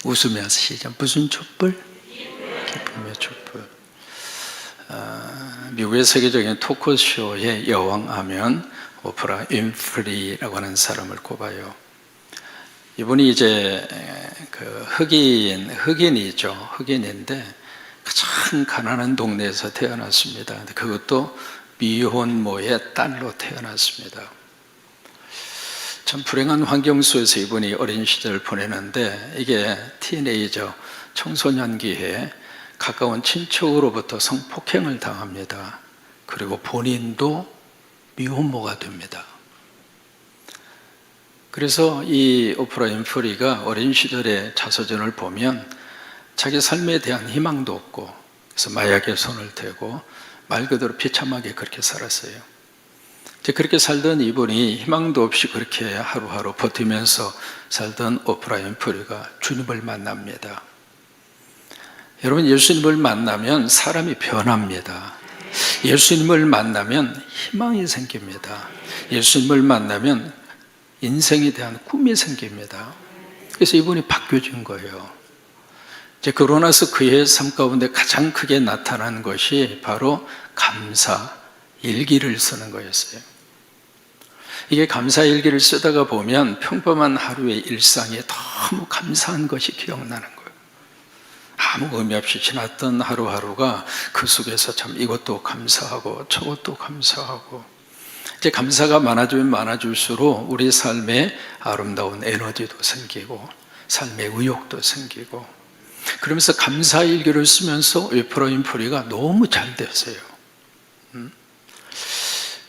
웃으면서 시작. 무슨 촛불? 기쁨의 촛불. 미국의 세계적인 토크쇼의 여왕하면 오프라 윈프리라고 하는 사람을 꼽아요. 이분이 이제 흑인이죠. 흑인인데 가장 가난한 동네에서 태어났습니다. 그것도 미혼모의 딸로 태어났습니다. 참 불행한 환경 속에서 이분이 어린 시절을 보내는데, 이게 티네이저 청소년기에 가까운 친척으로부터 성폭행을 당합니다. 그리고 본인도 미혼모가 됩니다. 그래서 이 오프라 윈프리가 어린 시절의 자서전을 보면 자기 삶에 대한 희망도 없고, 그래서 마약에 손을 대고 말 그대로 비참하게 그렇게 살았어요. 그렇게 살던 이분이 희망도 없이 그렇게 하루하루 버티면서 살던 오프라 윈프리가 주님을 만납니다. 여러분, 예수님을 만나면 사람이 변합니다. 예수님을 만나면 희망이 생깁니다. 예수님을 만나면 인생에 대한 꿈이 생깁니다. 그래서 이분이 바뀌어진 거예요. 그러고 나서 그의 삶 가운데 가장 크게 나타난 것이 바로 감사 일기를 쓰는 거였어요. 이게 감사 일기를 쓰다가 보면 평범한 하루의 일상에 너무 감사한 것이 기억나는 거예요. 아무 의미 없이 지났던 하루하루가 그 속에서 참 이것도 감사하고 저것도 감사하고, 이제 감사가 많아지면 많아질수록 우리 삶에 아름다운 에너지도 생기고 삶의 의욕도 생기고, 그러면서 감사 일기를 쓰면서 오프라 윈프리가 너무 잘 됐어요.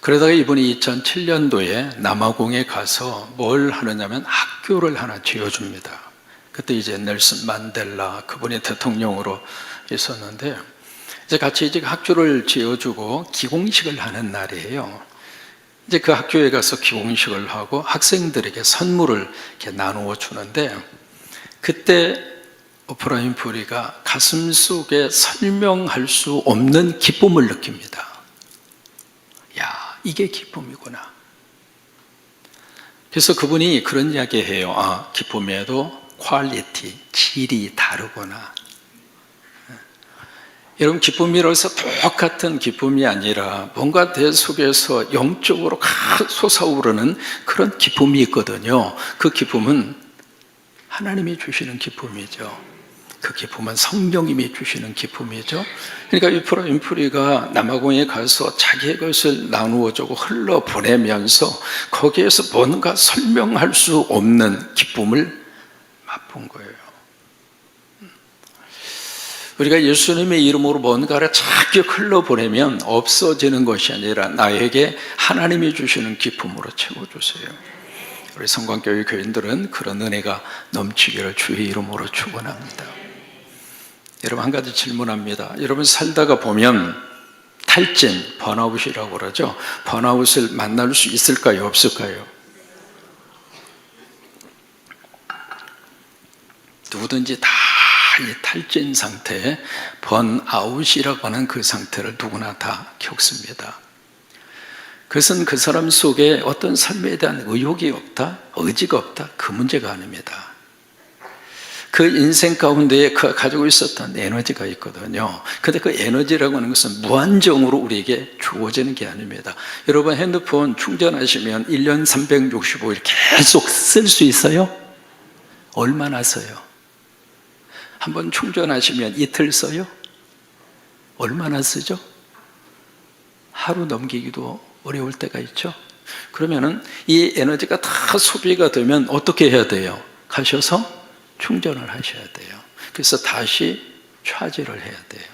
그러다가 이분이 2007년도에 남아공에 가서 뭘 하느냐면 학교를 하나 지어줍니다. 그때 이제 넬슨 만델라 그분이 대통령으로 있었는데, 이제 같이 이제 학교를 지어주고 기공식을 하는 날이에요. 이제 그 학교에 가서 기공식을 하고 학생들에게 선물을 이렇게 나누어 주는데, 그때 오프라 윈프리가 가슴 속에 설명할 수 없는 기쁨을 느낍니다. 야, 이게 기쁨이구나. 그래서 그분이 그런 이야기 해요. 아, 기쁨에도 퀄리티, 질이 다르구나. 여러분, 기쁨이라고 해서 똑같은 기쁨이 아니라 뭔가 내 속에서 영적으로 솟아오르는 그런 기쁨이 있거든요. 그 기쁨은 하나님이 주시는 기쁨이죠. 그 기쁨은 성령님이 주시는 기쁨이죠. 그러니까 오프라 윈프리가 남아공에 가서 자기의 것을 나누어주고 흘러보내면서 거기에서 뭔가 설명할 수 없는 기쁨을 맛본 거예요. 우리가 예수님의 이름으로 뭔가를 자꾸 흘러보내면 없어지는 것이 아니라 나에게 하나님이 주시는 기쁨으로 채워주세요. 우리 성광교회 교인들은 그런 은혜가 넘치기를 주의 이름으로 축원합니다. 여러분, 한 가지 질문합니다. 여러분, 살다가 보면 탈진, 번아웃이라고 그러죠. 번아웃을 만날 수 있을까요? 없을까요? 누구든지 다 이 탈진 상태, 번아웃이라고 하는 그 상태를 누구나 다 겪습니다. 그것은 그 사람 속에 어떤 삶에 대한 의욕이 없다, 의지가 없다, 그 문제가 아닙니다. 그 인생 가운데 그가 가지고 있었던 에너지가 있거든요. 그런데 그 에너지라고 하는 것은 무한정으로 우리에게 주어지는 게 아닙니다. 여러분, 핸드폰 충전하시면 1년 365일 계속 쓸 수 있어요? 얼마나 써요? 한번 충전하시면 이틀 써요? 얼마나 쓰죠? 하루 넘기기도 어려울 때가 있죠. 그러면은 이 에너지가 다 소비가 되면 어떻게 해야 돼요? 가셔서 충전을 하셔야 돼요. 그래서 다시 차지를 해야 돼요.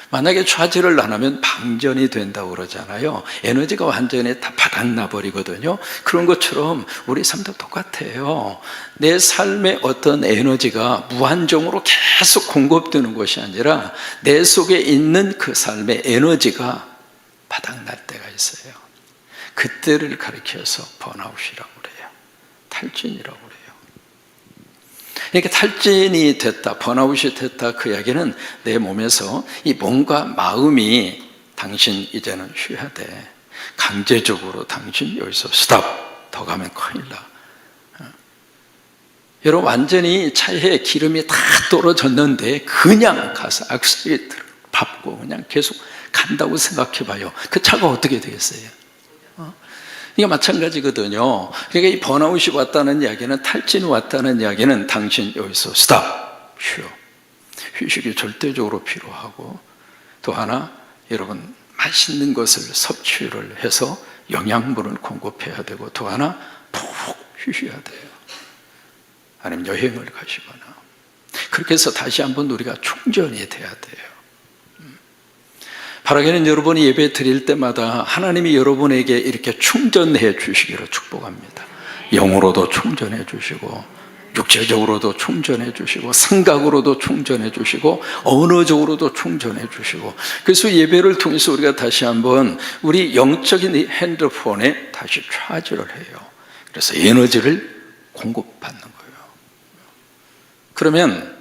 만약에 차지를 안 하면 방전이 된다고 그러잖아요. 에너지가 완전히 다 바닥나 버리거든요. 그런 것처럼 우리 삶도 똑같아요. 내 삶에 어떤 에너지가 무한정으로 계속 공급되는 것이 아니라 내 속에 있는 그 삶의 에너지가 바닥날 때가 있어요. 그때를 가리켜서 번아웃이라고 그래요. 탈진이라고 그래요. 이렇게 탈진이 됐다, 번아웃이 됐다, 그 이야기는 내 몸에서 이 몸과 마음이 당신 이제는 쉬어야 돼. 강제적으로 당신 여기서 스탑, 더 가면 큰일 나. 여러분, 완전히 차에 기름이 다 떨어졌는데 그냥 가서 악셀레이터를 밟고 그냥 계속 간다고 생각해 봐요. 그 차가 어떻게 되겠어요? 이게 마찬가지거든요. 그러니까 이 번아웃이 왔다는 이야기는, 탈진이 왔다는 이야기는 당신 여기서 스탑, 쉬어. 휴식이 절대적으로 필요하고, 또 하나, 여러분, 맛있는 것을 섭취를 해서 영양분을 공급해야 되고, 또 하나, 푹 쉬셔야 돼요. 아니면 여행을 가시거나. 그렇게 해서 다시 한번 우리가 충전이 돼야 돼요. 바라기는 여러분이 예배 드릴 때마다 하나님이 여러분에게 이렇게 충전해 주시기를 축복합니다. 영으로도 충전해 주시고, 육체적으로도 충전해 주시고, 생각으로도 충전해 주시고, 언어적으로도 충전해 주시고, 그래서 예배를 통해서 우리가 다시 한번 우리 영적인 핸드폰에 다시 차지를 해요. 그래서 에너지를 공급받는 거예요. 그러면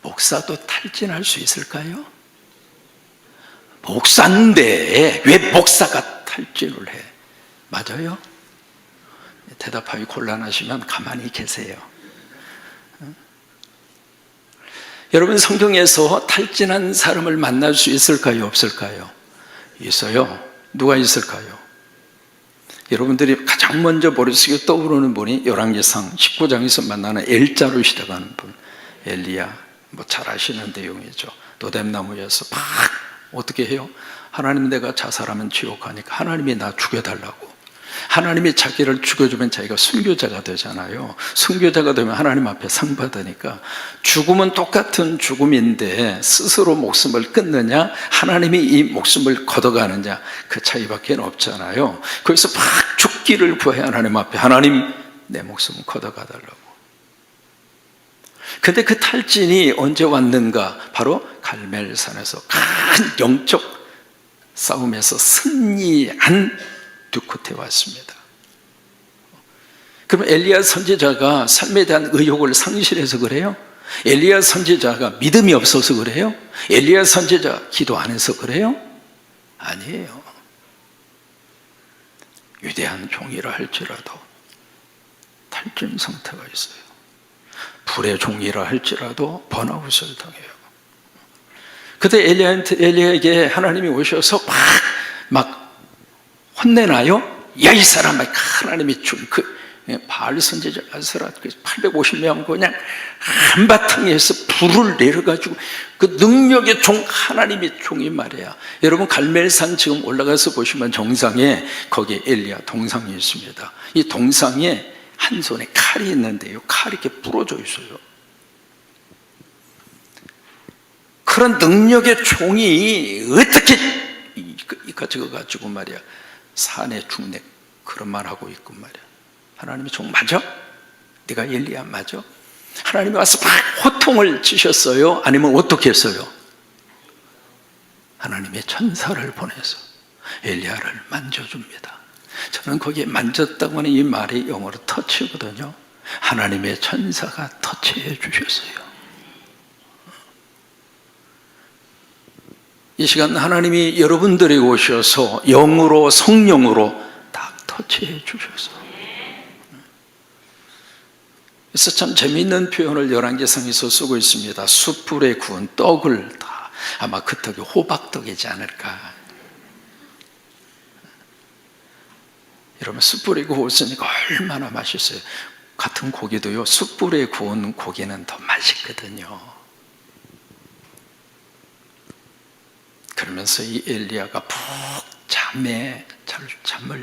목사도 탈진할 수 있을까요? 목사인데 왜 목사가 탈진을 해? 맞아요? 대답하기 곤란하시면 가만히 계세요. 여러분, 성경에서 탈진한 사람을 만날 수 있을까요? 없을까요? 있어요. 누가 있을까요? 여러분들이 가장 먼저 머릿속에 떠오르는 분이 열왕기상 19장에서 만나는 엘자로 시작하는 분, 엘리야. 잘 아시는 내용이죠. 노뎀나무에서 막 어떻게 해요? 하나님, 내가 자살하면 지옥하니까 하나님이 나 죽여달라고. 하나님이 자기를 죽여주면 자기가 순교자가 되잖아요. 순교자가 되면 하나님 앞에 상 받으니까, 죽음은 똑같은 죽음인데 스스로 목숨을 끊느냐, 하나님이 이 목숨을 걷어가느냐, 그 차이밖에 없잖아요. 거기서 막 죽기를 구해 하나님 앞에, 하나님, 내 목숨 걷어가달라고. 근데 그 탈진이 언제 왔는가? 바로 갈멜산에서 큰 영적 싸움에서 승리한 두 끝에 왔습니다. 그럼 엘리야 선지자가 삶에 대한 의욕을 상실해서 그래요? 엘리야 선지자가 믿음이 없어서 그래요? 엘리야 선지자 기도 안 해서 그래요? 아니에요. 위대한 종이라 할지라도 탈진 상태가 있어요. 불의 종이라 할지라도 번아웃을 당해요. 그때 엘리야에게 하나님이 오셔서 막 혼내나요? 야, 이 사람아, 하나님이 준 바알 선지자 아스라 850명 그냥 한바탕에서 불을 내려가지고, 그 능력의 종, 하나님의 종이 말이야. 여러분, 갈멜산 지금 올라가서 보시면 정상에 거기 엘리야 동상이 있습니다. 이 동상에 한 손에 칼이 있는데요, 칼이 이렇게 부러져 있어요. 그런 능력의 종이 어떻게 가지고 말이야, 산에 죽네 그런 말 하고 있고 말이야. 하나님의 종 맞아? 네가 엘리야 맞아? 하나님이 와서 막 호통을 치셨어요? 아니면 어떻게 했어요? 하나님의 천사를 보내서 엘리야를 만져줍니다. 저는 거기에 만졌다고 하는 이 말이 영어로 터치거든요. 하나님의 천사가 터치해 주셨어요. 이 시간 하나님이 여러분들에게 오셔서 영으로, 성령으로 딱 터치해 주셔서. 그래서 참 재미있는 표현을 열왕기상에서 쓰고 있습니다. 숯불에 구운 떡을 다, 아마 그 떡이 호박떡이지 않을까. 여러분, 숯불에 구웠으니까 얼마나 맛있어요. 같은 고기도요, 숯불에 구운 고기는 더 맛있거든요. 그러면서 이 엘리야가 푹 잠을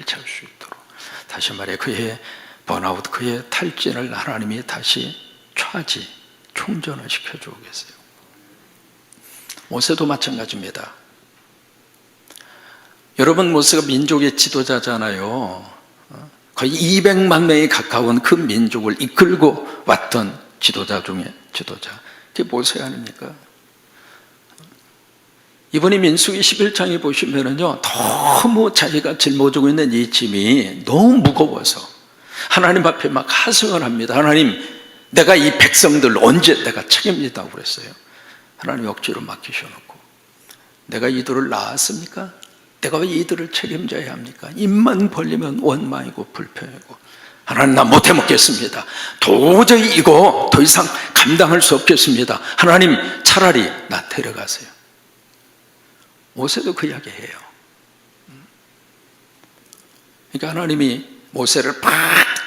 잘 수 있도록, 다시 말해 그의 번아웃, 그의 탈진을 하나님이 다시 충전을 시켜주고 계세요. 모세도 마찬가지입니다. 여러분, 모세가 민족의 지도자잖아요. 거의 200만 명에 가까운 그 민족을 이끌고 왔던 지도자 중에 지도자, 그게 모세 아닙니까? 이번에 민수기 11장에 보시면은요, 너무 자기가 짊어지고 있는 이 짐이 너무 무거워서 하나님 앞에 막 하소연을 합니다. 하나님, 내가 이 백성들 언제 내가 책임진다고 그랬어요. 하나님 억지로 맡기셔놓고, 내가 이들을 낳았습니까? 내가 왜 이들을 책임져야 합니까? 입만 벌리면 원망이고 불평이고, 하나님, 나 못해 먹겠습니다. 도저히 이거 더 이상 감당할 수 없겠습니다. 하나님, 차라리 나 데려가세요. 모세도 그 이야기 해요. 그러니까 하나님이 모세를 팍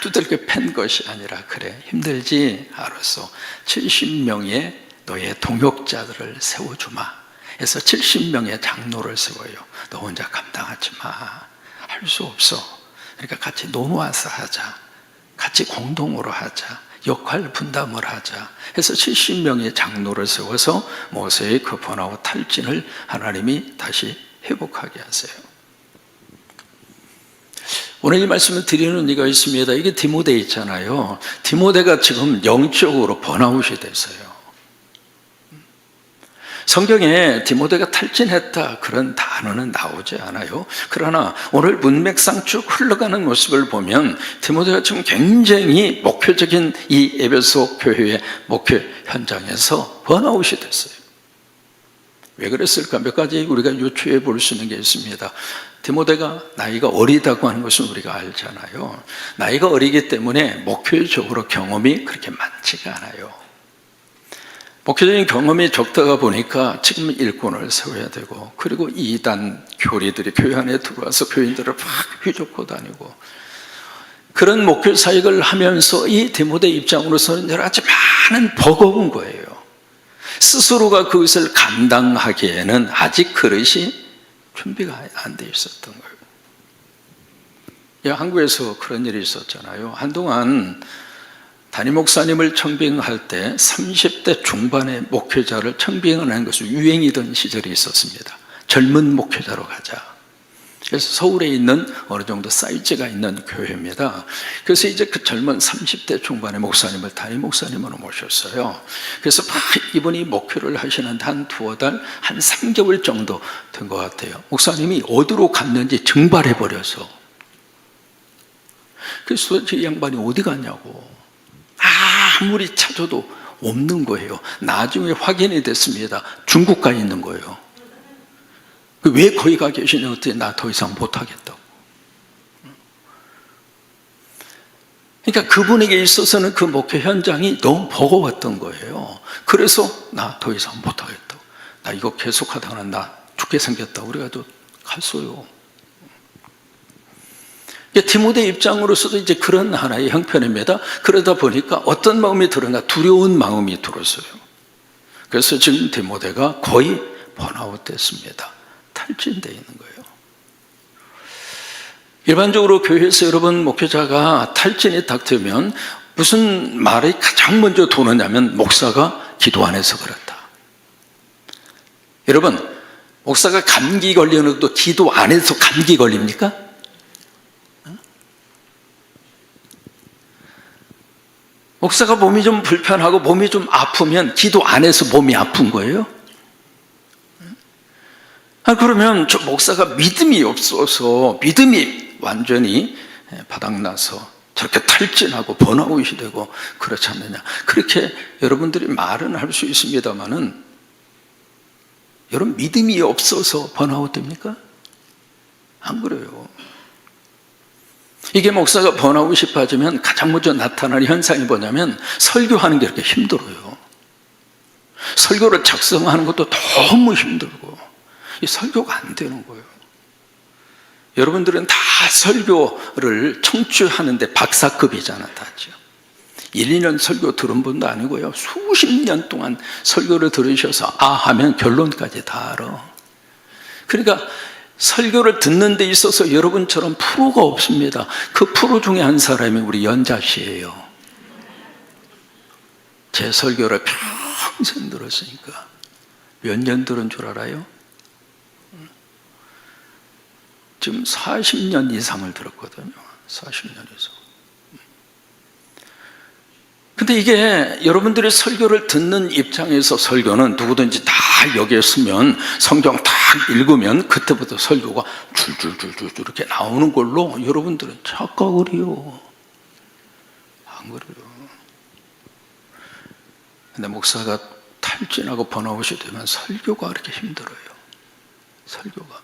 두들겨 팬 것이 아니라, 그래, 힘들지? 알았어. 70명의 너의 동역자들을 세워주마. 해서 70명의 장로를 세워요. 너 혼자 감당하지 마. 할 수 없어. 그러니까 같이 노노아서 하자. 같이 공동으로 하자. 역할 분담을 하자. 해서 70명의 장로를 세워서 모세의 그 번아웃 탈진을 하나님이 다시 회복하게 하세요. 오늘 이 말씀을 드리는 이유가 있습니다. 이게 디모데 있잖아요. 디모데가 지금 영적으로 번아웃이 됐어요. 성경에 디모데가 탈진했다 그런 단어는 나오지 않아요. 그러나 오늘 문맥상 쭉 흘러가는 모습을 보면 디모데가 지금 굉장히 목표적인 이 에베소 교회의 목표 현장에서 번아웃이 됐어요. 왜 그랬을까? 몇 가지 우리가 유추해 볼 수 있는 게 있습니다. 디모데가 나이가 어리다고 하는 것은 우리가 알잖아요. 나이가 어리기 때문에 목표적으로 경험이 그렇게 많지가 않아요. 목표적인 경험이 적다가 보니까 지금 일꾼을 세워야 되고, 그리고 이단 교리들이 교회 안에 들어와서 교인들을 막 휘젓고 다니고, 그런 목표 사역을 하면서 이 디모데 입장으로서는 여러 가지 많은 버거운 거예요. 스스로가 그것을 감당하기에는 아직 그릇이 준비가 안 돼 있었던 거예요. 한국에서 그런 일이 있었잖아요. 한동안 담임 목사님을 청빙할 때 30대 중반의 목회자를 청빙을 하는 것이 유행이던 시절이 있었습니다. 젊은 목회자로 가자. 그래서 서울에 있는 어느 정도 사이즈가 있는 교회입니다. 그래서 이제 그 젊은 30대 중반의 목사님을 담임 목사님으로 모셨어요. 그래서 막 이분이 목회를 하시는데 한 두어 달, 한 3개월 정도 된 것 같아요. 목사님이 어디로 갔는지 증발해버려서. 그래서 이 양반이 어디 갔냐고. 아무리 찾아도 없는 거예요. 나중에 확인이 됐습니다. 중국 가 있는 거예요. 왜 거기 가 계시냐고 했더니 나 더 이상 못하겠다고. 그러니까 그분에게 있어서는 그 목회 현장이 너무 버거웠던 거예요. 그래서 나 더 이상 못하겠다고. 나 이거 계속하다가는 나 죽게 생겼다고. 그래가지고 갔어요. 디모데 입장으로서도 이제 그런 하나의 형편입니다. 그러다 보니까 어떤 마음이 들었나? 두려운 마음이 들었어요. 그래서 지금 디모데가 거의 번아웃 됐습니다. 탈진되어 있는 거예요. 일반적으로 교회에서 여러분 목회자가 탈진이 닥치면 무슨 말이 가장 먼저 도느냐면 목사가 기도 안 해서 그렇다. 여러분, 목사가 감기 걸리는 것도 기도 안 해서 감기 걸립니까? 목사가 몸이 좀 불편하고 몸이 좀 아프면 기도 안 해서 몸이 아픈 거예요? 그러면 저 목사가 믿음이 없어서, 믿음이 완전히 바닥나서 저렇게 탈진하고 번아웃이 되고 그렇지 않느냐. 그렇게 여러분들이 말은 할 수 있습니다만은, 여러분 믿음이 없어서 번아웃 됩니까? 안 그래요. 이게 목사가 번아웃이 빠지면 가장 먼저 나타나는 현상이 뭐냐면 설교하는 게 이렇게 힘들어요. 설교를 작성하는 것도 너무 힘들고, 이 설교가 안 되는 거예요. 여러분들은 다 설교를 청취하는데 박사급이잖아, 다죠. 1, 2년 설교 들은 분도 아니고요. 수십 년 동안 설교를 들으셔서 아 하면 결론까지 다 알아. 그러니까 설교를 듣는 데 있어서 여러분처럼 프로가 없습니다. 그 프로 중에 한 사람이 우리 연자 씨예요. 제 설교를 평생 들었으니까. 몇 년 들은 줄 알아요? 지금 40년 이상을 들었거든요. 40년 이상. 근데 이게 여러분들이 설교를 듣는 입장에서 설교는 누구든지 다 여기에 서면 성경 딱 읽으면 그때부터 설교가 줄줄줄줄 이렇게 나오는 걸로 여러분들은 착각을 해요. 안 그래요. 근데 목사가 탈진하고 번아웃이 되면 설교가 그렇게 힘들어요. 설교가.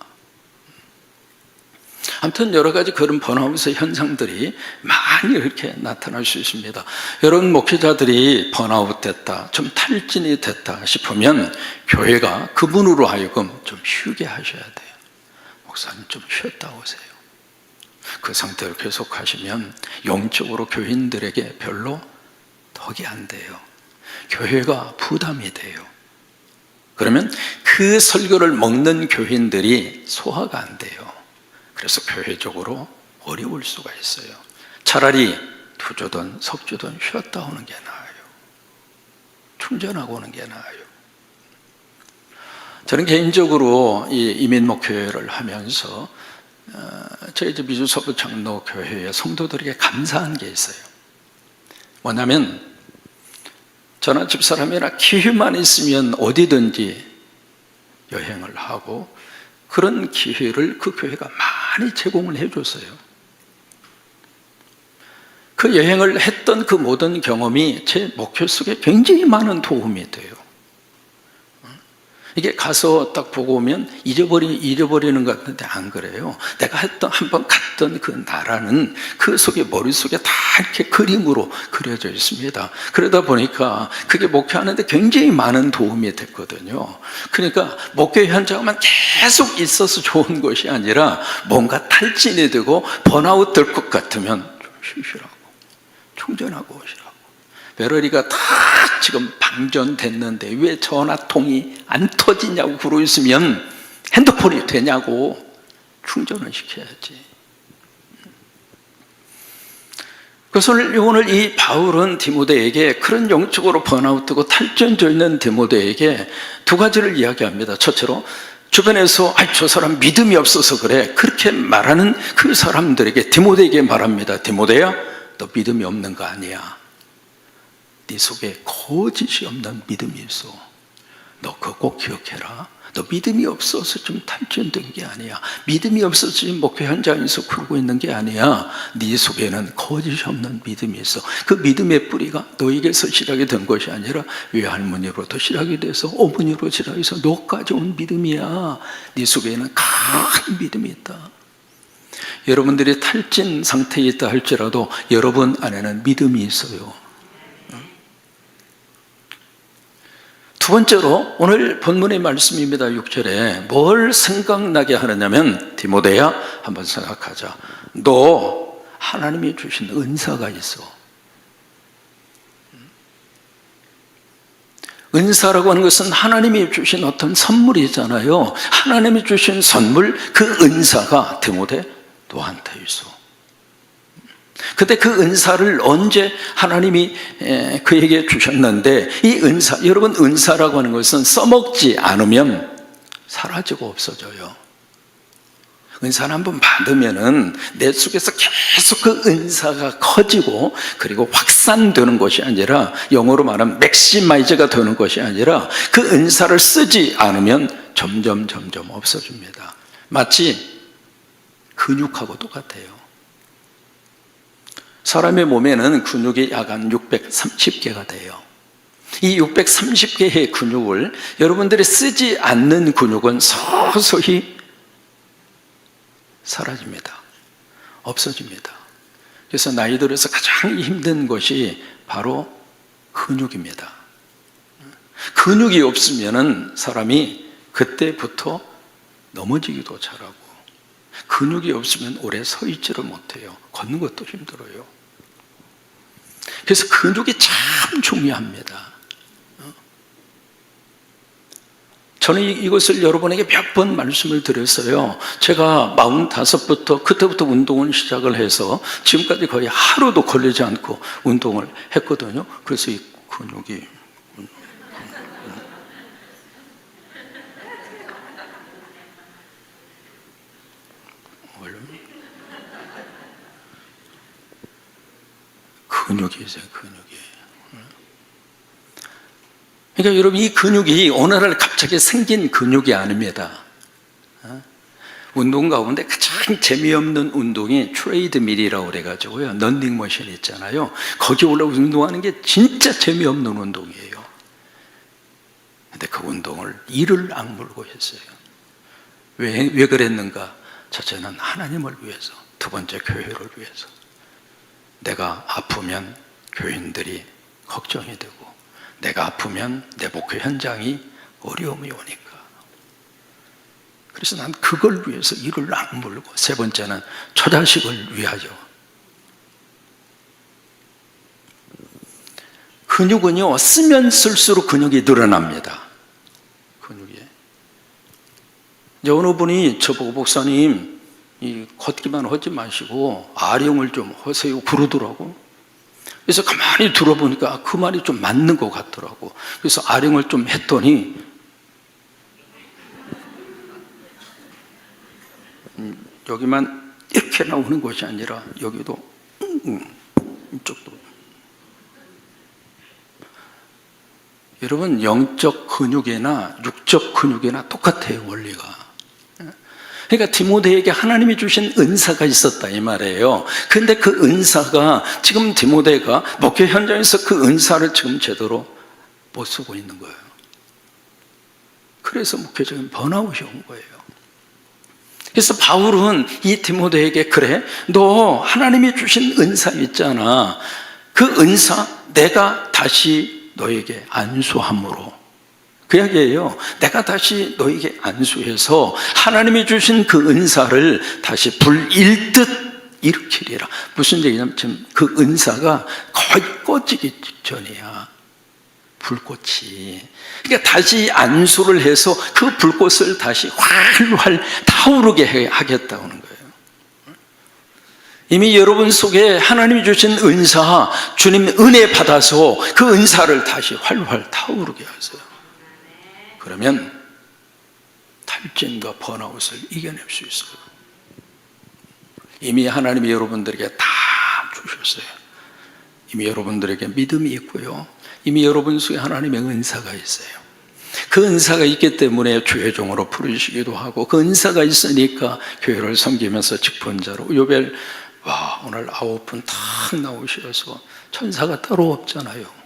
아무튼 여러 가지 그런 번아웃의 현상들이 많이 이렇게 나타날 수 있습니다. 여러분 목회자들이 번아웃 됐다, 좀 탈진이 됐다 싶으면 교회가 그분으로 하여금 좀 쉬게 하셔야 돼요. 목사님 좀 쉬었다 오세요. 그 상태를 계속하시면 영적으로 교인들에게 별로 덕이 안 돼요. 교회가 부담이 돼요. 그러면 그 설교를 먹는 교인들이 소화가 안 돼요. 그래서 교회적으로 어려울 수가 있어요. 차라리 2주든 석주든 쉬었다 오는 게 나아요. 충전하고 오는 게 나아요. 저는 개인적으로 이 이민목회를 하면서 저희 집 미주서부 장로교회의 성도들에게 감사한 게 있어요. 뭐냐면 저나 집사람이나 기회만 있으면 어디든지 여행을 하고 그런 기회를 그 교회가 많이 제공을 해줬어요. 그 여행을 했던 그 모든 경험이 제 목회 속에 굉장히 많은 도움이 돼요. 이게 가서 딱 보고 오면 잊어버리는 것 같은데 안 그래요. 내가 한번 갔던 그 나라는 그 속에 머릿속에 다 이렇게 그림으로 그려져 있습니다. 그러다 보니까 그게 목회하는데 굉장히 많은 도움이 됐거든요. 그러니까 목회 현장만 계속 있어서 좋은 것이 아니라 뭔가 탈진이 되고 번아웃 될 것 같으면 좀 쉬시라고, 충전하고 오시라고. 베러리가 다 지금 방전됐는데 왜 전화통이 안 터지냐고 그러고 있으면 핸드폰이 되냐고 충전을 시켜야지. 그래서 오늘 이 바울은 디모데에게 그런 영적으로 번아웃되고 탈전져 있는 디모데에게 2가지를 이야기합니다. 첫째로 주변에서 저 사람 믿음이 없어서 그래 그렇게 말하는 그 사람들에게 디모데에게 말합니다. 디모데야, 너 믿음이 없는 거 아니야. 네 속에 거짓이 없는 믿음이 있어. 너 그거 꼭 기억해라. 너 믿음이 없어서 좀 탈진된 게 아니야. 믿음이 없어서 지금 목회 현장에서 굴고 있는 게 아니야. 네 속에는 거짓이 없는 믿음이 있어. 그 믿음의 뿌리가 너에게서 시작이 된 것이 아니라 외할머니로부터 시작이 돼서 어머니로 시작해서 너까지 온 믿음이야. 네 속에는 큰 믿음이 있다. 여러분들이 탈진 상태에 있다 할지라도 여러분 안에는 믿음이 있어요. 2번째로 오늘 본문의 말씀입니다. 6절에 뭘 생각나게 하느냐면 디모데야, 한번 생각하자. 너 하나님이 주신 은사가 있어. 은사라고 하는 것은 하나님이 주신 어떤 선물이잖아요. 하나님이 주신 선물, 그 은사가 디모데 너한테 있어. 근데 그 은사를 언제 하나님이 그에게 주셨는데, 이 은사, 여러분 은사라고 하는 것은 써먹지 않으면 사라지고 없어져요. 은사를 한번 받으면은 내 속에서 계속 그 은사가 커지고 그리고 확산되는 것이 아니라, 영어로 말하면 맥시마이즈가 되는 것이 아니라 그 은사를 쓰지 않으면 점점 없어집니다. 마치 근육하고 똑같아요. 사람의 몸에는 근육이 약 한 630개가 돼요. 이 630개의 근육을 여러분들이 쓰지 않는 근육은 서서히 사라집니다. 없어집니다. 그래서 나이 들어서 가장 힘든 것이 바로 근육입니다. 근육이 없으면 사람이 그때부터 넘어지기도 잘하고, 근육이 없으면 오래 서 있지를 못해요. 걷는 것도 힘들어요. 그래서 근육이 참 중요합니다. 저는 이것을 여러분에게 몇 번 말씀을 드렸어요. 제가 45부터 그때부터 운동을 시작을 해서 지금까지 거의 하루도 걸리지 않고 운동을 했거든요. 그래서 이 근육이 근육이 있어요. 근육이. 그러니까 여러분, 이 근육이 어느 날 갑자기 생긴 근육이 아닙니다. 운동 가운데 가장 재미없는 운동이 트레이드밀이라고 그래가지고요, 런닝머신 있잖아요. 거기 올라가서 운동하는 게 진짜 재미없는 운동이에요. 근데 그 운동을 이를 악물고 했어요. 왜 그랬는가? 첫째는 하나님을 위해서, 두 번째 교회를 위해서. 내가 아프면 교인들이 걱정이 되고, 내가 아프면 내 목회 현장이 어려움이 오니까. 그래서 난 그걸 위해서 이를 악물고, 세 번째는 처자식을 위하여. 근육은요, 쓰면 쓸수록 근육이 늘어납니다. 근육이. 이제 어느 분이 저보고, 목사님, 이 걷기만 하지 마시고 아령을 좀 하세요 그러더라고. 그래서 가만히 들어보니까 그 말이 좀 맞는 것 같더라고. 그래서 아령을 좀 했더니 여기만 이렇게 나오는 것이 아니라 여기도 이쪽도. 여러분, 영적 근육이나 육적 근육이나 똑같아요, 원리가. 그러니까 디모데에게 하나님이 주신 은사가 있었다 이 말이에요. 근데 그 은사가 지금 디모데가 목회 현장에서 그 은사를 지금 제대로 못 쓰고 있는 거예요. 그래서 목회적인 번아웃이 온 거예요. 그래서 바울은 이 디모데에게, 그래, 너 하나님이 주신 은사 있잖아. 그 은사 내가 다시 너에게 안수함으로, 그 이야기예요. 내가 다시 너에게 안수해서 하나님이 주신 그 은사를 다시 불일듯 일으키리라. 무슨 얘기냐면 지금 그 은사가 거의 꺼지기 직전이야. 불꽃이. 그러니까 다시 안수를 해서 그 불꽃을 다시 활활 타오르게 하겠다는 거예요. 이미 여러분 속에 하나님이 주신 은사, 주님 은혜 받아서 그 은사를 다시 활활 타오르게 하세요. 그러면 탈진과 번아웃을 이겨낼 수 있어요. 이미 하나님이 여러분들에게 다 주셨어요. 이미 여러분들에게 믿음이 있고요. 이미 여러분 속에 하나님의 은사가 있어요. 그 은사가 있기 때문에 주의 종으로 부르시기도 하고, 그 은사가 있으니까 교회를 섬기면서 직분자로 요벨, 와, 오늘 9분 탁 나오셔서 천사가 따로 없잖아요.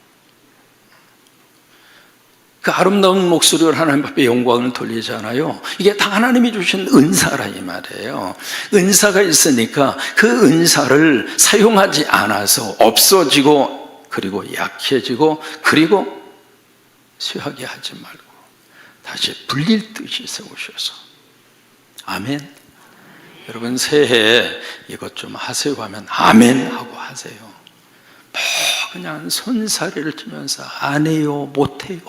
그 아름다운 목소리로 하나님 앞에 영광을 돌리잖아요. 이게 다 하나님이 주신 은사라 이 말이에요. 은사가 있으니까 그 은사를 사용하지 않아서 없어지고, 그리고 약해지고, 그리고 쇠하게 하지 말고 다시 불릴 듯이 세우셔서. 아멘. 여러분, 새해에 이것 좀 하세요 하면 아멘 하고 하세요. 뭐 그냥 손사래를 치면서 안 해요, 못 해요.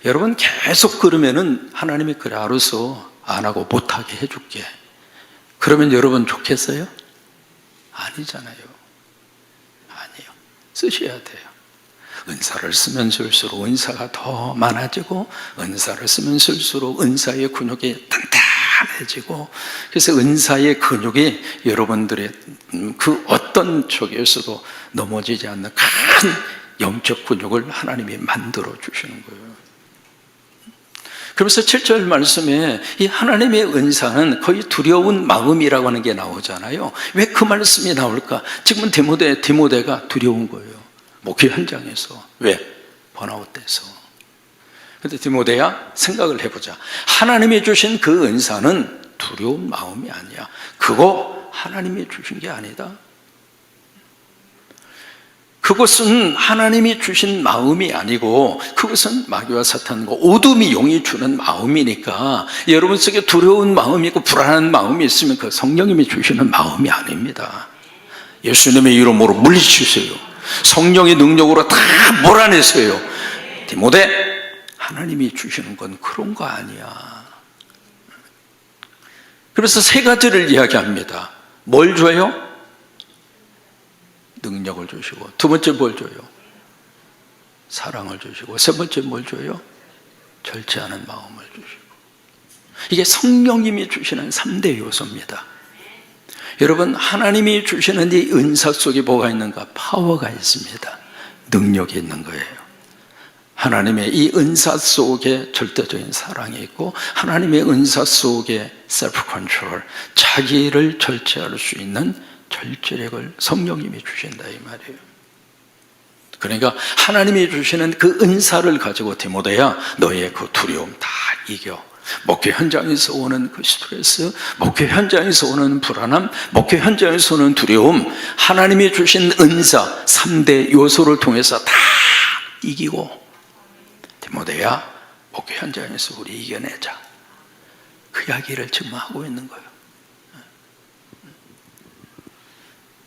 여러분, 계속 그러면은 하나님이 그래, 알아서 안 하고 못하게 해줄게. 그러면 여러분 좋겠어요? 아니잖아요. 아니요. 쓰셔야 돼요. 은사를 쓰면 쓸수록 은사가 더 많아지고, 은사를 쓰면 쓸수록 은사의 근육이 단단해지고, 그래서 은사의 근육이 여러분들의 그 어떤 쪽에서도 넘어지지 않는 큰 영적 근육을 하나님이 만들어 주시는 거예요. 그래서 7절 말씀에 이 하나님의 은사는 거의 두려운 마음이라고 하는 게 나오잖아요. 왜 그 말씀이 나올까? 지금은 디모데가 두려운 거예요. 목회 현장에서. 왜? 번아웃돼서. 그런데 디모데야, 생각을 해보자. 하나님이 주신 그 은사는 두려운 마음이 아니야. 그거 하나님이 주신 게 아니다. 그것은 하나님이 주신 마음이 아니고, 그것은 마귀와 사탄과 어둠이 용이 주는 마음이니까, 여러분 속에 두려운 마음이 있고 불안한 마음이 있으면 그 성령님이 주시는 마음이 아닙니다. 예수님의 이름으로 물리치세요. 성령의 능력으로 다 몰아내세요. 디모데, 하나님이 주시는 건 그런 거 아니야. 그래서 세 가지를 이야기합니다. 뭘 줘요? 능력을 주시고, 두 번째 뭘 줘요? 사랑을 주시고, 세 번째 뭘 줘요? 절제하는 마음을 주시고. 이게 성령님이 주시는 3대 요소입니다. 여러분, 하나님이 주시는 이 은사 속에 뭐가 있는가? 파워가 있습니다. 능력이 있는 거예요. 하나님의 이 은사 속에 절대적인 사랑이 있고, 하나님의 은사 속에 셀프 컨트롤, 자기를 절제할 수 있는 절제력을 성령님이 주신다 이 말이에요. 그러니까 하나님이 주시는 그 은사를 가지고 디모데야, 너의 그 두려움 다 이겨. 목회 현장에서 오는 그 스트레스, 목회 현장에서 오는 불안함, 목회 현장에서 오는 두려움, 하나님이 주신 은사 3대 요소를 통해서 다 이기고, 디모데야, 목회 현장에서 우리 이겨내자. 그 이야기를 지금 하고 있는 거예요.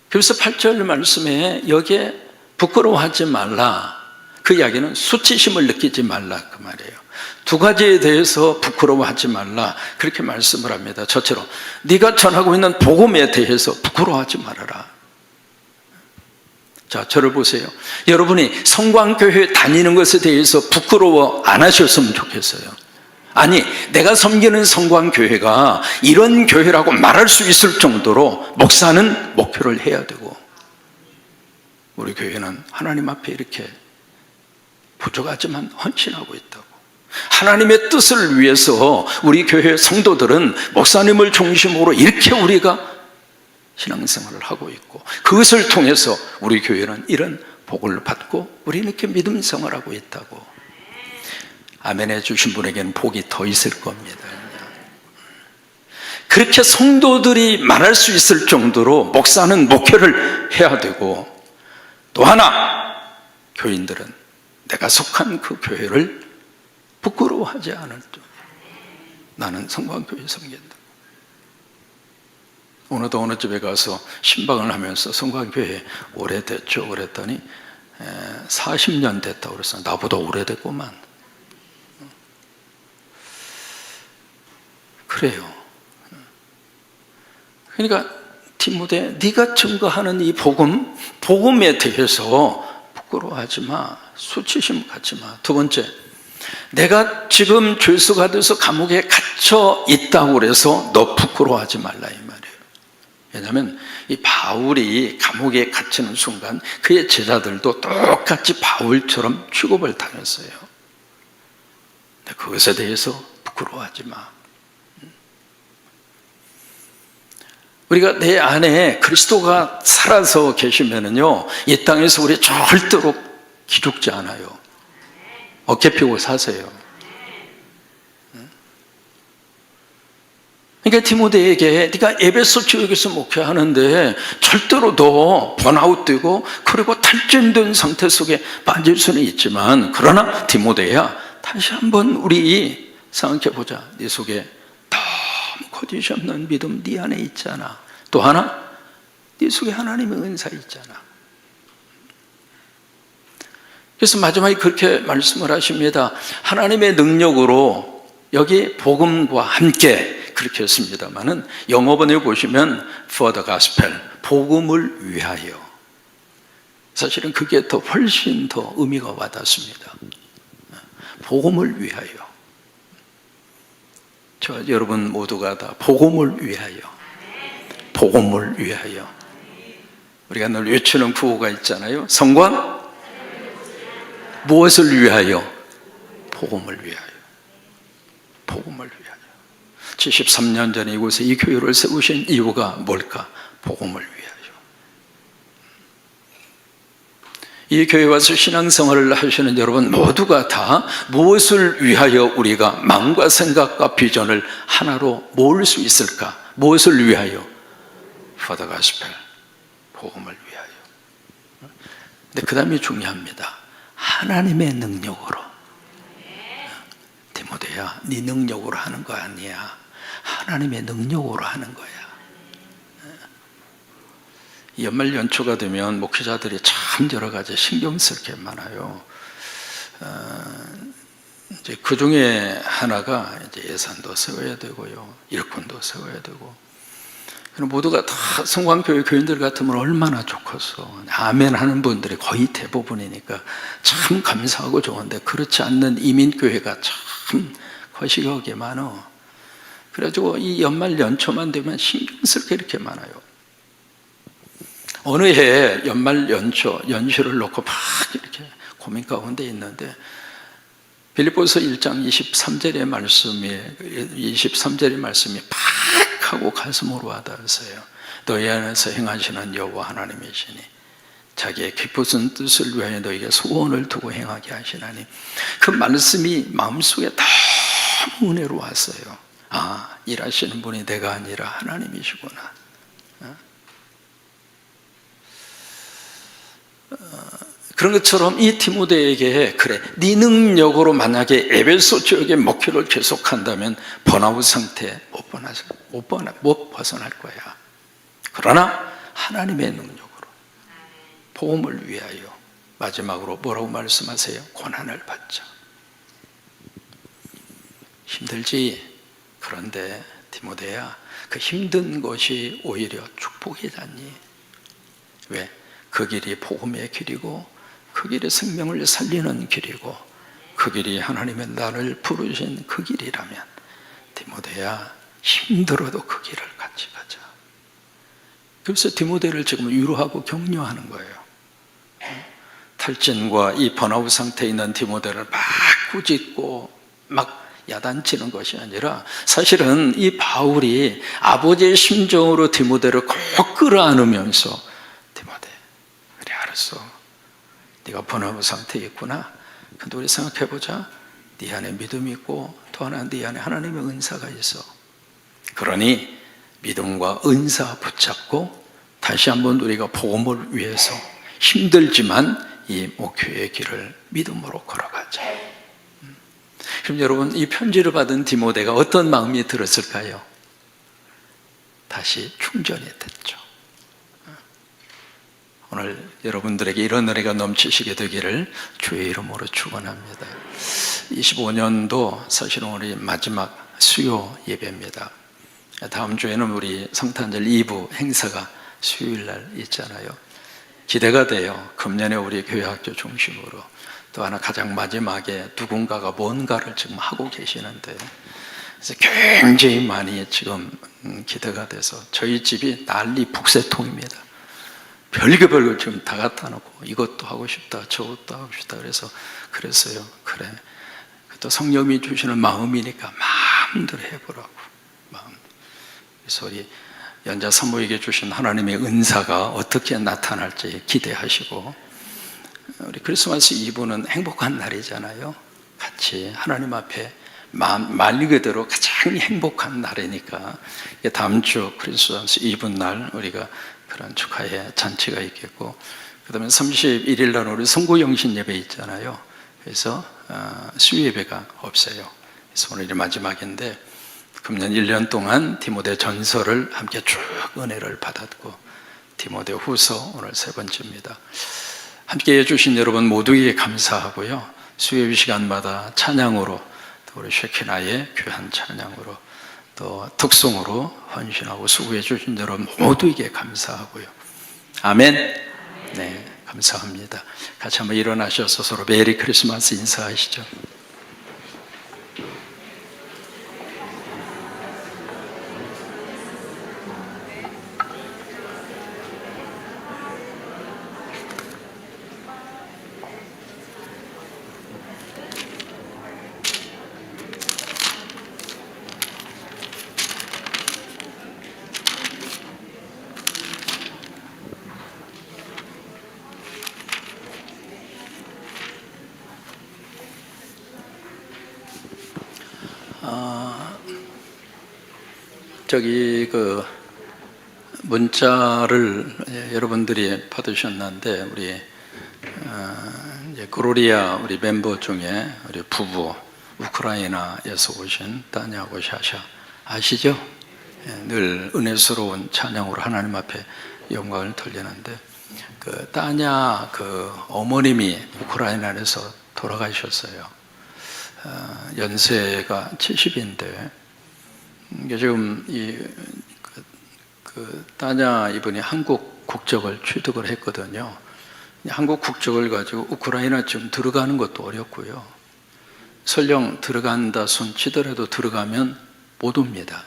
그래서 8절 말씀에 여기에 부끄러워하지 말라, 그 이야기는 수치심을 느끼지 말라 그 말이에요. 두 가지에 대해서 부끄러워하지 말라 그렇게 말씀을 합니다. 저처럼 네가 전하고 있는 복음에 대해서 부끄러워하지 말아라. 자, 저를 보세요. 여러분이 성광교회 다니는 것에 대해서 부끄러워 안 하셨으면 좋겠어요. 아니, 내가 섬기는 성광교회가 이런 교회라고 말할 수 있을 정도로 목사는 목표를 해야 되고, 우리 교회는 하나님 앞에 이렇게 부족하지만 헌신하고 있다고, 하나님의 뜻을 위해서 우리 교회 성도들은 목사님을 중심으로 이렇게 우리가 신앙생활을 하고 있고, 그것을 통해서 우리 교회는 이런 복을 받고 우리는 이렇게 믿음 생활하고 있다고. 아멘 해주신 분에게는 복이 더 있을 겁니다. 그렇게 성도들이 말할 수 있을 정도로 목사는 목회를 해야 되고, 또 하나 교인들은 내가 속한 그 교회를 부끄러워하지 않을 줄, 나는 성광교회 섬긴다. 오늘도 어느 집에 가서 신방을 하면서 성광교회 오래됐죠 그랬더니 40년 됐다고 그랬어요. 나보다 오래됐구만. 그래요. 그러니까 디모데, 네가 증거하는 이 복음에 대해서 부끄러워하지 마, 수치심 갖지 마. 두 번째, 내가 지금 죄수가 돼서 감옥에 갇혀 있다고 그래서 너 부끄러워하지 말라 이 말이에요. 왜냐하면 이 바울이 감옥에 갇히는 순간 그의 제자들도 똑같이 바울처럼 취급을 당했어요. 그것에 대해서 부끄러워하지 마. 우리가 내 안에 그리스도가 살아서 계시면은요, 이 땅에서 우리 절대로 기죽지 않아요. 어깨 펴고 사세요. 그러니까 디모데에게 네가 에베소 지역에서 목회하는데 절대로 너 번아웃되고 그리고 탈진된 상태 속에 빠질 수는 있지만, 그러나 디모데야, 다시 한번 우리 생각해 보자. 네 속에 너무 거짓이 없는 믿음 네 안에 있잖아. 또 하나, 네 속에 하나님의 은사 있잖아. 그래서 마지막에 그렇게 말씀을 하십니다. 하나님의 능력으로, 여기 복음과 함께 그렇게 했습니다만은 영어번에 보시면 for the gospel, 복음을 위하여. 사실은 그게 더 훨씬 더 의미가 와닿습니다. 복음을 위하여. 저 여러분 모두가 다 복음을 위하여, 복음을 위하여. 우리가 늘 외치는 구호가 있잖아요. 성관 무엇을 위하여? 복음을 위하여. 복음을 위하여. 73년 전에 이곳에 이 교회를 세우신 이유가 뭘까? 복음을 위하여. 이 교회 와서 신앙생활을 하시는 여러분 모두가 다 무엇을 위하여 우리가 마음과 생각과 비전을 하나로 모을 수 있을까? 무엇을 위하여? For the gospel, 복음을 위하여. 근데 그 다음이 중요합니다. 하나님의 능력으로. 디모데야, 네 능력으로 하는 거 아니야. 하나님의 능력으로 하는 거야. 연말 연초가 되면 목회자들이 참 여러 가지 신경 쓸 게 많아요. 이제 그 중에 하나가 이제 예산도 세워야 되고요, 일꾼도 세워야 되고. 그럼 모두가 다 성광교회 교인들 같으면 얼마나 좋겠어. 아멘 하는 분들이 거의 대부분이니까 참 감사하고 좋은데, 그렇지 않는 이민교회가 참 거시기하게 많어. 그래가지고 이 연말 연초만 되면 신경 쓸 게 이렇게 많아요. 어느 해 연말 연초 연휴를 놓고 막 이렇게 고민 가운데 있는데, 빌립보서 1장 23절의 말씀이 팍 하고 가슴으로 와닿았어요. 너희 안에서 행하시는 여호와 하나님이시니 자기의 깊으신 뜻을 위하여 너희에게 소원을 두고 행하게 하시나니. 그 말씀이 마음속에 너무 은혜로 왔어요. 아, 일하시는 분이 내가 아니라 하나님이시구나. 그런 것처럼 이 디모데에게 그래, 네 능력으로 만약에 에베소 지역의 목회를 계속한다면 번아웃 상태 못 벗어날 거야. 그러나 하나님의 능력으로 복음을 위하여 마지막으로 뭐라고 말씀하세요? 고난을 받자. 힘들지? 그런데 디모데야, 그 힘든 것이 오히려 축복이잖니. 왜? 그 길이 복음의 길이고 그 길이 생명을 살리는 길이고 그 길이 하나님의 나를 부르신 그 길이라면 디모데야, 힘들어도 그 길을 같이 가자. 그래서 디모데를 지금 위로하고 격려하는 거예요. 탈진과 이 번아웃 상태에 있는 디모데를 막 꾸짖고 막 야단치는 것이 아니라 사실은 이 바울이 아버지의 심정으로 디모데를 꼭 끌어안으면서 디모데, 그래 알았어, 네가 번아웃 상태에 있구나. 근데 우리 생각해보자. 네 안에 믿음이 있고 또 하나 네 안에 하나님의 은사가 있어. 그러니 믿음과 은사 붙잡고 다시 한번 우리가 복음을 위해서 힘들지만 이 목표의 길을 믿음으로 걸어가자. 그럼 여러분, 이 편지를 받은 디모데가 어떤 마음이 들었을까요? 다시 충전이 됐죠. 오늘 여러분들에게 이런 은혜가 넘치시게 되기를 주의 이름으로 축원합니다. 25년도 사실은 우리 마지막 수요 예배입니다. 다음 주에는 우리 성탄절 2부 행사가 수요일 날 있잖아요. 기대가 돼요. 금년에 우리 교회학교 중심으로 또 하나 가장 마지막에 누군가가 뭔가를 지금 하고 계시는데, 그래서 굉장히 많이 지금 기대가 돼서 저희 집이 난리 북새통입니다. 별거 지금 다 갖다 놓고 이것도 하고 싶다 저것도 하고 싶다 그랬어요. 그래, 또 성령이 주시는 마음이니까 마음대로 해보라고. 그래서 우리 연자 사모에게 주신 하나님의 은사가 어떻게 나타날지 기대하시고, 우리 크리스마스 이브는 행복한 날이잖아요. 같이 하나님 앞에 말 그대로 가장 행복한 날이니까 다음 주 크리스마스 이브 날 우리가 그런 축하의 잔치가 있겠고, 그 다음에 31일 날 우리 성구영신 예배 있잖아요. 그래서 수요 예배가 없어요. 그래서 오늘이 마지막인데, 금년 1년 동안 디모데 전서를 함께 쭉 은혜를 받았고, 디모데 후서 오늘 세 번째입니다. 함께 해주신 여러분 모두에게 감사하고요. 수요 시간마다 찬양으로, 또 우리 쉐키나의 귀한 찬양으로, 또 특송으로 헌신하고 수고해 주신 여러분 모두에게 감사하고요. 아멘. 네, 감사합니다. 같이 한번 일어나셔서 서로 메리 크리스마스 인사하시죠. 그 문자를 여러분들이 받으셨는데, 우리 이제 gloria 우리 멤버 중에 우리 부부, 우크라이나에서 오신 따냐하고 샤샤 아시죠? 늘 은혜스러운 찬양으로 하나님 앞에 영광을 돌리는데, 그 따냐 그 어머님이 우크라이나에서 돌아가셨어요. 연세가 70인데 지금 그 따냐 이분이 한국 국적을 취득을 했거든요. 한국 국적을 가지고 우크라이나 지금 들어가는 것도 어렵고요. 설령 들어간다 손 치더라도 들어가면 못 옵니다.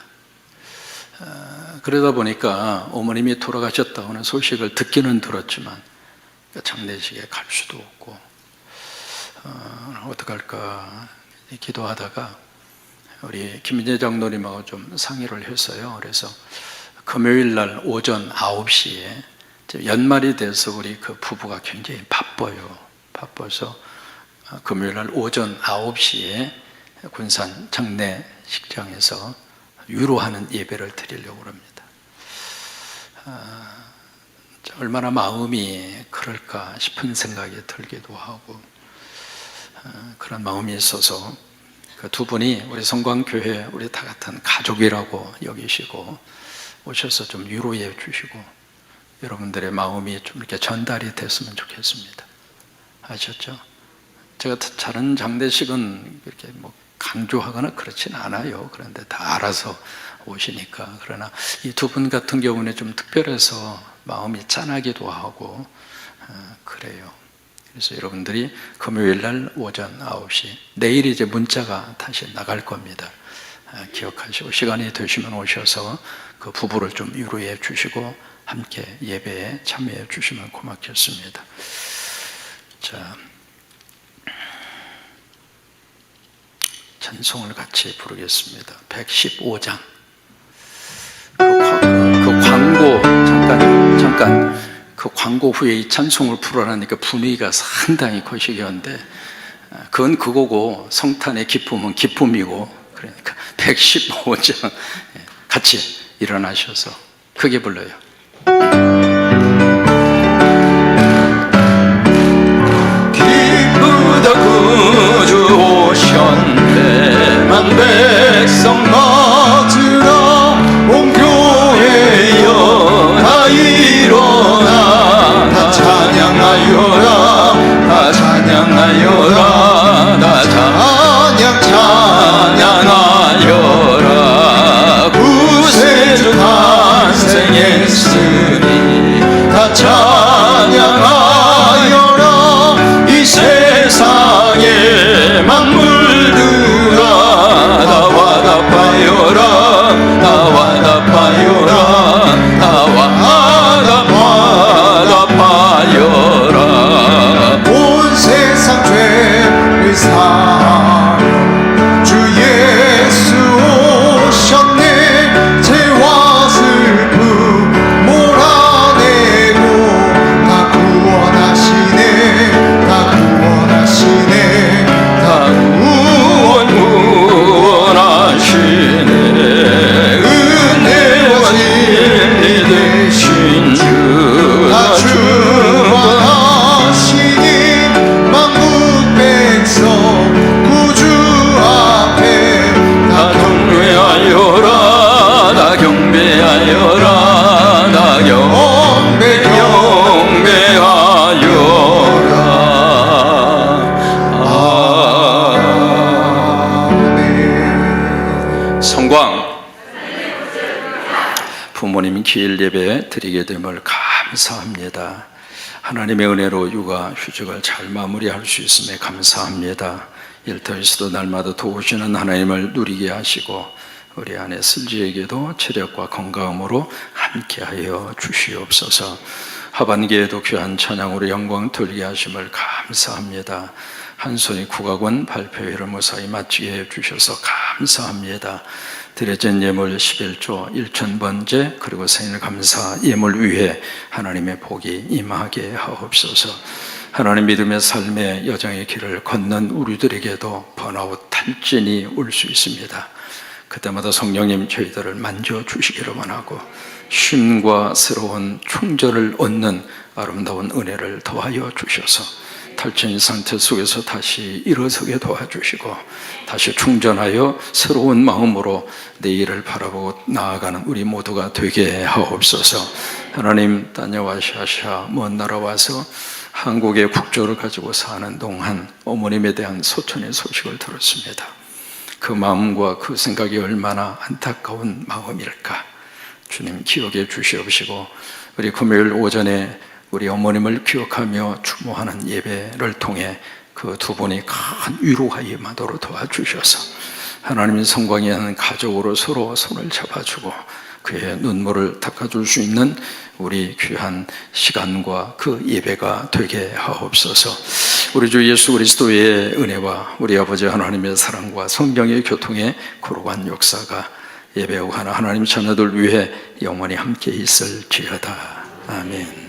그러다 보니까 어머님이 돌아가셨다고는 소식을 듣기는 들었지만 장례식에 갈 수도 없고 어떡할까 기도하다가 우리 김민재 장로님하고 좀 상의를 했어요. 그래서 금요일 날 오전 9시에 연말이 돼서 우리 그 부부가 굉장히 바빠서 금요일 날 오전 9시에 군산 장례식장에서 위로하는 예배를 드리려고 합니다. 얼마나 마음이 그럴까 싶은 생각이 들기도 하고, 그런 마음이 있어서 그 두 분이 우리 성광교회 우리 다 같은 가족이라고 여기시고 오셔서 좀 위로해 주시고 여러분들의 마음이 좀 이렇게 전달이 됐으면 좋겠습니다. 아셨죠? 제가 다른 장례식은 이렇게 뭐 강조하거나 그렇진 않아요. 그런데 다 알아서 오시니까. 그러나 이 두 분 같은 경우는 좀 특별해서 마음이 짠하기도 하고 그래요. 그래서 여러분들이 금요일 날 오전 9시, 내일 이제 문자가 다시 나갈 겁니다. 기억하시고 시간이 되시면 오셔서 그 부부를 좀 위로해 주시고 함께 예배에 참여해 주시면 고맙겠습니다. 자, 찬송을 같이 부르겠습니다. 115장. 그 광고 잠깐 그 광고 후에 이 찬송을 부르라니까 분위기가 상당히 거시기한데 그건 그거고 성탄의 기쁨은 기쁨이고, 그러니까 115장 같이 일어나셔서 크게 불러요. 기쁘다 구주 오셨네, 만 백성 맞으라 온 교회여 다 일어나 다 찬양하여라 다 찬양하여라 다 찬양하여라 구세주 탄생했으니 다 찬양하여라 이 세상에 만물들아 나와 답하여라 나와 답하여라 나와 답하여라 온 세상 죄를 사하여 주 예수 오셨네 죄와 슬픔 몰아내고 다 구원하시네 다 구원하시네 다 구원하시네 은혜와 진리 되신 주 다 충만하시니 만국 백성 구주 앞에 다 경배하여라 다 경배하여라 다 경배하여라. 아멘. 성광 부모님 기일 예배 드리게 됨을 감사합니다. 하나님의 은혜로 육아 휴직을 잘 마무리할 수 있음에 감사합니다. 일터에서도 날마다 도우시는 하나님을 누리게 하시고 우리 아내 슬지에게도 체력과 건강으로 함께하여 주시옵소서. 하반기에도 귀한 찬양으로 영광 돌리게 하심을 감사합니다. 한손이 국악원 발표회를 무사히 마치게 해주셔서 감사합니다. 드려진 예물 11조 1,000번째 그리고 생일 감사 예물 위에 하나님의 복이 임하게 하옵소서. 하나님 믿음의 삶의 여정의 길을 걷는 우리들에게도 번아웃 탈진이 올 수 있습니다. 그때마다 성령님 저희들을 만져주시기를 원하고 쉼과 새로운 충전을 얻는 아름다운 은혜를 더하여 주셔서 탈진 상태 속에서 다시 일어서게 도와주시고 다시 충전하여 새로운 마음으로 내일을 바라보고 나아가는 우리 모두가 되게 하옵소서. 하나님 다녀와샤샤 먼 나라 와서 한국의 국조를 가지고 사는 동안 어머님에 대한 소천의 소식을 들었습니다. 그 마음과 그 생각이 얼마나 안타까운 마음일까. 주님 기억해 주시옵시고 우리 금요일 오전에 우리 어머님을 기억하며 추모하는 예배를 통해 그 두 분이 큰 위로가 임하도록 도와주셔서 하나님의 성광이 하는 가족으로 서로 손을 잡아주고 그의 눈물을 닦아줄 수 있는 우리 귀한 시간과 그 예배가 되게 하옵소서. 우리 주 예수 그리스도의 은혜와 우리 아버지 하나님의 사랑과 성령의 교통의 거룩한 역사가 예배하고 하나님 자녀들 위해 영원히 함께 있을지어다. 아멘.